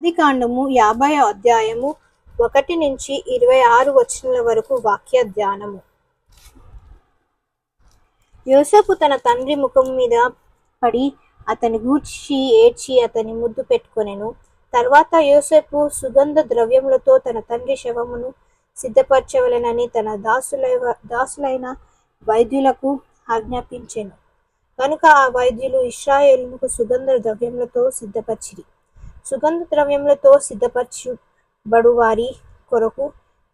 ఆదికాండము 50వ అధ్యాయము 1 నుంచి 26 వచనాల వరకు వాక్య ధ్యానము. యోసేపు తన తండ్రి ముఖం మీద పడి అతని గూర్చి ఏడ్చి అతని ముద్దు పెట్టుకొనెను. తర్వాత యోసేపు సుగంధ ద్రవ్యములతో తన తండ్రి శవమును సిద్ధపరచవలెనని తన దాసులైన వైద్యులకు ఆజ్ఞాపించెను. కనుక ఆ వైద్యులు ఇశ్రాయేలునకు సుగంధ ద్రవ్యములతో సిద్ధపరిచిరి. సుగంధ ద్రవ్యములతో సిద్ధపరచబడు వారి కొరకు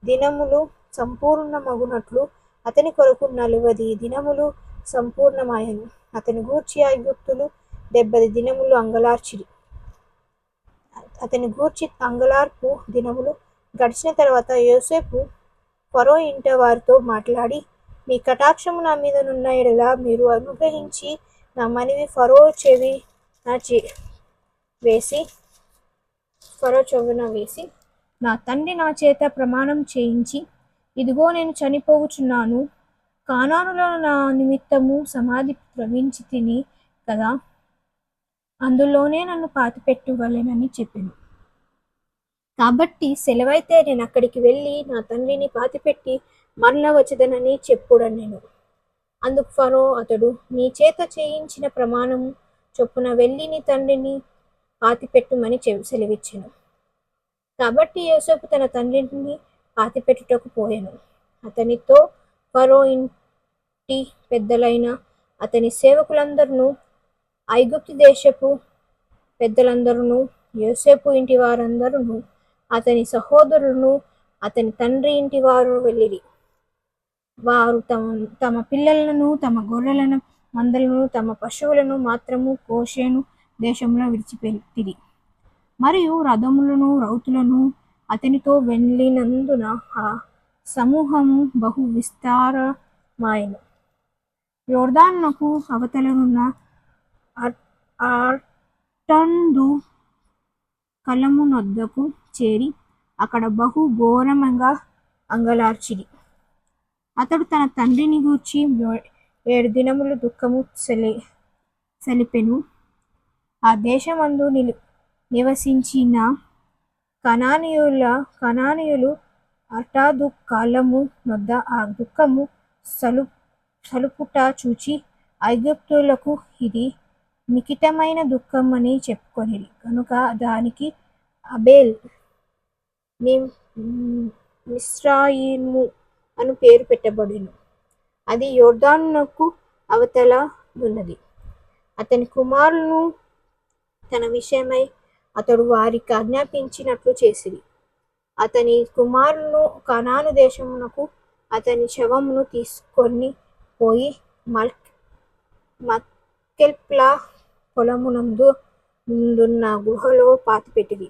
దినములు సంపూర్ణమగునట్లు అతని కొరకు 40 దినములు సంపూర్ణమాయెను. అతని గూర్చి ఐగుప్తులు 70 దినములు అంగలార్చిరి. అతని గూర్చి అంగలార్పు దినములు గడిచిన తర్వాత యోసేపు ఫరో ఇంట వారితో మాట్లాడి, మీ కటాక్షము నా మీద నున్న ఎడల మీరు అనుగ్రహించి నా మనవి ఫరో చెవున వేసి నా తండ్రి నా చేత ప్రమాణం చేయించి, ఇదిగో నేను చనిపోవుచున్నాను, కానానులో నా నిమిత్తము సమాధి ప్రవించి తిని కదా, అందులోనే నన్ను పాతిపెట్టువలెనని చెప్పెను. కాబట్టి సెలవైతే నేను అక్కడికి వెళ్ళి నా తండ్రిని పాతిపెట్టి మరల వచ్చేదనని చెప్పుడనెను. అందుకు ఫరో అతడు నీ చేత చేయించిన ప్రమాణము చొప్పున వెళ్ళి నీ తండ్రిని పాతిపెట్టుమని సెలవిచ్చెను. కాబట్టి యోసేపు తన తండ్రిని పాతిపెట్టుటకు పోయెను. అతనితో ఫరో ఇంటి పెద్దలైన అతని సేవకులందరూ, ఐగుప్తు దేశపు పెద్దలందరూ, యోసేపు ఇంటి వారందరూ, అతని సహోదరులను, అతని తండ్రి ఇంటి వారు వెళ్ళిరి. వారు తమ పిల్లలను, తమ గొర్రెలను, మందలను, తమ పశువులను మాత్రము గోషేను దేశంలో విడిచిపెట్టిరి. మరియు రథములను, రౌతులను అతనితో వెళ్ళినందున ఆ సమూహము బహు విస్తారమాయెను. యొర్దానునకు అవతలనున్న అర్టందు కలమునొద్దకు చేరి అక్కడ బహు ఘోరముగా అంగలార్చిరి. అతడు తన తండ్రిని గూర్చి 7 దినములు దుఃఖము సలిపెను. ఆ దేశమందు నివసించిన కనానీయులు అర్టాదు కాలము నొద్ద ఆ దుఃఖము సలుపుట చూచి ఐగుప్తులకు ఇది మికిటమైన దుఃఖమని చెప్పుకొనిరి. కనుక దానికి అబేల్ మిస్రాయిము అను పేరు పెట్టబడెను. అది యొర్దానునకు అవతల నున్నది. అతని కుమారులను తన విషయమై అతడు వారికి ఆజ్ఞాపించినట్లు చేసిరి. అతని కుమారులను కనాను దేశమునకు అతని శవమును తీసుకొని పోయి మక్పెలా పొలమునందున్న గుహలో పాతిపెట్టిరి.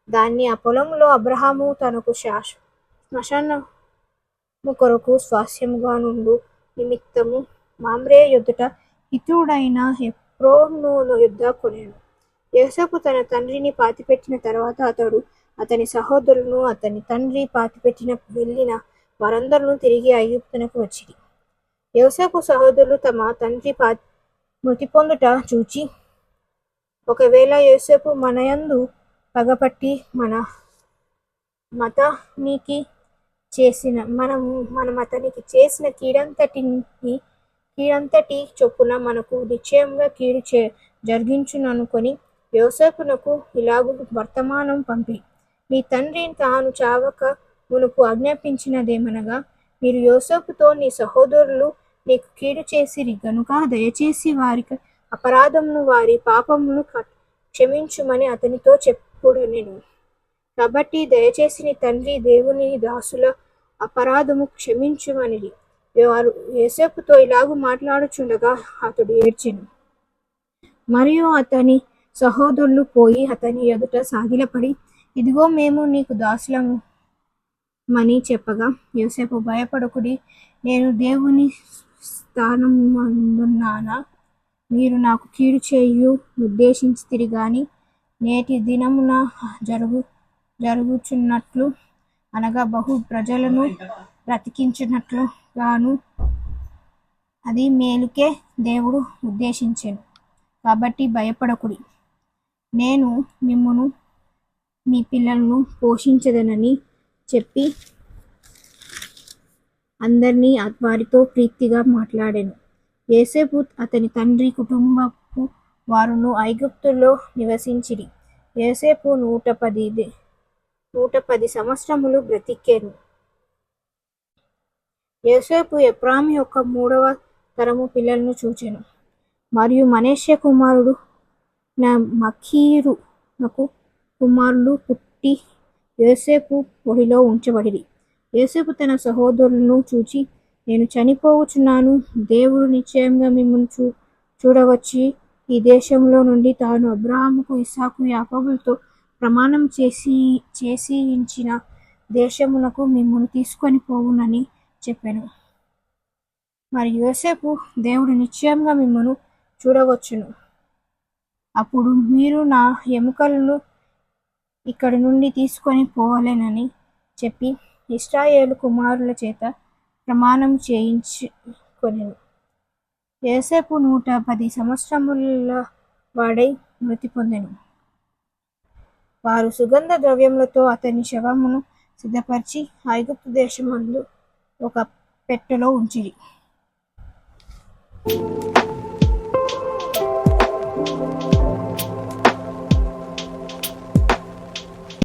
దాన్ని ఆ పొలములో అబ్రహాము తనకు శ్మశానము కొరకు స్వాస్థ్యముగా నుండు నిమిత్తము మామ్రే యొద్దట హిత్తీయుడైన ఎఫ్రోను యొద్ద కొనెను. యోసేపు తన తండ్రిని పాతిపెట్టిన తర్వాత అతడు, అతని సహోదరులను, అతని తండ్రి పాతిపెట్టిన వెళ్ళిన వారందరూ తిరిగి ఐగుప్తునకు వచ్చిరి. యోసేపు సహోదరులు తమ తండ్రి మృతి పొందుట చూచి, ఒకవేళ యోసేపు మనయందు పగపట్టి మనమతనికి చేసిన కీడంతటి చొప్పున మనకు నిశ్చయముగా కీడు జరిగించుననుకొని యోసేపునకు ఇలాగు వర్తమానం పంపిరి. నీ తండ్రి తాను చావక మునుపు ఆజ్ఞాపించినదేమనగా, మీరు యోసేపుతో నీ సహోదరులు నీకు కీడు చేసిరి గనుక దయచేసి వారి అపరాధమును వారి పాపమును క్షమించుమని అతనితో చెప్పుడనెను. కాబట్టి దయచేసి నీ తండ్రి దేవుని దాసుల అపరాధము క్షమించుమనిరి. వారు యోసేపుతో ఇలాగు మాట్లాడుచుండగా అతడు ఏడ్చెను. మరియు అతని సహోదరులు పోయి అతని ఎదుట సాగిలపడి, ఇదిగో మేము నీకు దాసులమని చెప్పగా, యోసేపు భయపడకుడి, నేను దేవుని స్థానమందున్నానా? మీరు నాకు కీడు చేయు ఉద్దేశించితిరి గాని నేటి దినమున జరుగుచున్నట్లు అనగా బహు ప్రజలను బ్రతికించున్నట్లు గాను అది మేలుకే దేవుడు ఉద్దేశించెను. కాబట్టి భయపడకుడి, నేను మిమ్మును మీ పిల్లలను పోషించదనని చెప్పి అందరినీ వారితో ప్రీతిగా మాట్లాడాను. యోసేపు అతని తండ్రి కుటుంబపు వారును ఐగుప్తులో నివసించిరి. యోసేపు 110 సంవత్సరములు బ్రతికెను. యోసేపు ఎఫ్రాయిము యొక్క 3వ తరము పిల్లలను చూచెను. మరియు మనష్షే కుమారుడు మఖీరునకు కుమారులు పుట్టి యోసేపు ఒడిలో ఉంచబడిరి. యోసేపు తన సహోదరులను చూచి, నేను చనిపోవచ్చున్నాను, దేవుడు నిశ్చయంగా మిమ్మును చూడవచ్చి ఈ దేశంలో నుండి తాను అబ్రాహాముకు, ఇస్సాకు, యాకోబులతో ప్రమాణం చేసి ఇచ్చిన దేశమునకు మిమ్మును తీసుకొని పోవునని చెప్పెను. మరి యోసేపు, దేవుడు నిశ్చయంగా మిమ్మును చూడవచ్చును, అప్పుడు మీరు నా ఎముకలను ఇక్కడి నుండి తీసుకొని పోవలెనని చెప్పి ఇశ్రాయేలు కుమారుల చేత ప్రమాణం చేయించుకొనెను. యోసేపు 110 సంవత్సరముల వాడై మృతి పొందెను. వారు సుగంధ ద్రవ్యములతో అతని శవమును సిద్ధపరిచి ఐగుప్తు దేశమందు ఒక పెట్టెలో ఉంచిరి.